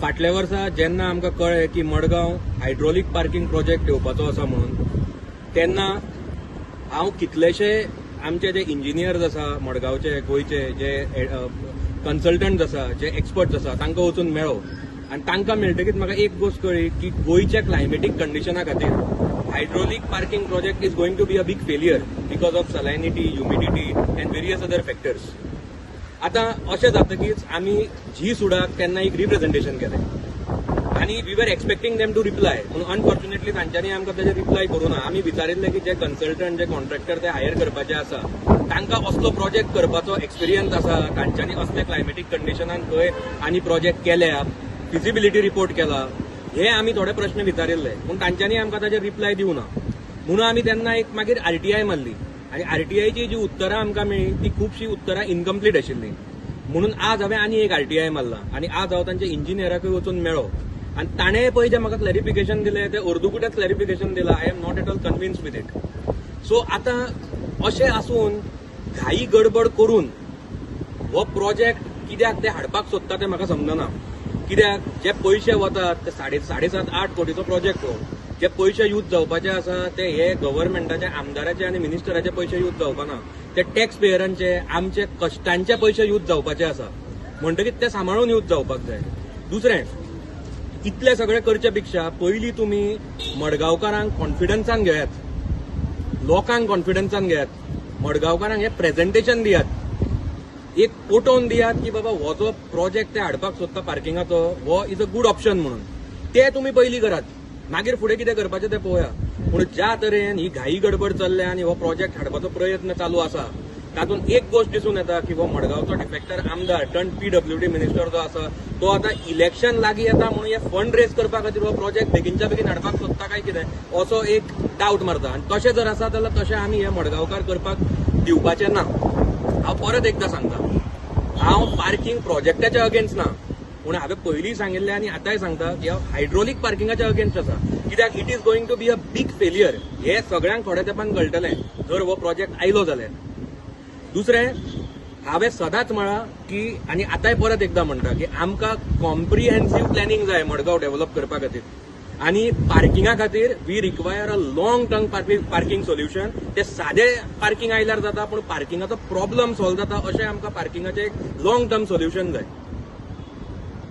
फाटल्या वर्सा जेन्ना आमकां कळ्ळें की मडगांव हायड्रोलिक पार्किंग प्रोजेक्ट येवपाचो आसा म्हणून तेन्ना हांव कितलेशे आमचे जे इंजिनियर्स आसा मडगांवचे गोंयचे जे कन्सल्टंट्स आसा जे एक्सपर्ट्स आसा तांकां वचून मेळ्ळो आनी तांकां मेळटकीच म्हाका एक गोष्ट कळ्ळी की गोंयच्या क्लायमेटीक कंडिशना खातीर hydraulic parking project is going to be a big failure because of salinity humidity and various other factors. आता अशें जातकीच आमी जी सुडाक तेन्ना एक रिप्रेझेंटेशन केलें आनी we were expecting them to reply पूण अनफॉर्च्युनेटली तांच्यांनी आमकां ताचेर रिप्लाय करूना. आमी विचारिल्लें की जे कन्सल्टंट जे कॉन्ट्रॅक्टर ते हायर करपाचे आसा तांकां असलो प्रोजेक्ट करपाचो एक्सपिरियन्स आसा, तांच्यांनी असले क्लायमेटीक कंडिशनान खंय आनी प्रोजेक्ट केल्या, फिजिबिलिटी रिपोर्ट केला, हे आमी थोडे प्रश्न विचारिल्ले पूण तांच्यांनी आमकां ताचेर रिप्लाय दिवना. म्हणून आमी तेन्ना एक मागीर आरटीआय मारली आनी आरटीआयची जी उत्तरां आमकां मेळ्ळी ती खुबशीं उत्तरां इनकम्प्लीट आशिल्लीं. म्हणून आज हांवें आनी एक आरटीआय मारला आनी आज हांव तांच्या इंजिनियराकूय वचून मेळ्ळो आनी ताणें पळय जें म्हाका क्लॅरिफिकेशन दिलें तें अर्दुकुटेंच क्लॅरिफिकेशन दिलां. I am not at all convinced with it. So आतां अशें आसून घाई गडबड करून हो प्रोजेक्ट कित्याक ते हाडपाक सोदता तें म्हाका समजना. कित्याक जे पयशे वतात ते 7.5-8 कोटीचो प्रोजेक्ट हो. जे पयशे यूज जावपाचे आसा ते हे गव्हर्नमेंटाचे आमदाराचे आनी मिनिस्टराचे पयशे यूज जावपाना, ते टॅक्स पेयरांचे आमचे कश्टांचे पयशे यूज जावपाचे आसा. म्हणटकीच ते सांबाळून यूज जावपाक जाय. दुसरें, इतले सगळे करचे पेक्षा पयलीं तुमी मडगांवकारांक कॉन्फिडन्सान घेयात, लोकांक कॉन्फिडन्सान घेयात, मडगांवकारांक हे प्रेझेंटेशन दियात, एक पटोवन दियात की बाबा हो जो प्रोजेक्ट ते हाडपाक सोदता पार्किंगाचो हो इज अ गुड ऑप्शन म्हणून. ते तुमी पयलीं करात, मागीर फुडें कितें करपाचें तें पळोवया. पूण ज्या तरेन ही घाई गडबड चल्ल्या आनी हो प्रोजेक्ट हाडपाचो प्रयत्न चालू आसा तातूंत एक गोष्ट दिसून येता की हो मडगांवचो डिफेक्टर आमदार टर्न पीडब्ल्यूडी मिनिस्टर जो आसा तो आतां इलेक्शन लागीं येता म्हणून हे फंड रेज करपा खातीर हो प्रोजेक्ट बेगीनच्या बेगीन हाडपाक सोदता काय कितें असो एक डावट मारता. आनी तशें जर आसा जाल्यार तशें आमी हे मडगांवकार करपाक दिवपाचें ना. हांव परत एकदां सांगता, हांव पार्किंग प्रोजेक्टाच्या अगेन्स्ट ना पूण हांवें पयलीं सांगिल्लें आनी आतांय सांगता की हांव हायड्रोलिक पार्किंगाच्या अगेन्स्ट आसा. कित्याक it is going to be a big failure हे सगळ्यांक थोड्या तेंपान कळटलें जर हो प्रोजेक्ट आयलो जाल्यार. दुसरें, हांवें सदांच म्हळां की आनी आतांय परत एकदां म्हणटा की आमकां कॉम्प्रिहेन्सीव प्लॅनिंग जाय मडगांव डेव्हलप करपा खातीर आनी पार्किंगा खातीर we require a long term parking solution. ते सादें पार्किंग आयल्यार जाता पूण पार्किंगाचो प्रॉब्लम सॉल्व जाता अशें आमकां पार्किंगाचें एक लॉंग टर्म सोल्युशन जाय.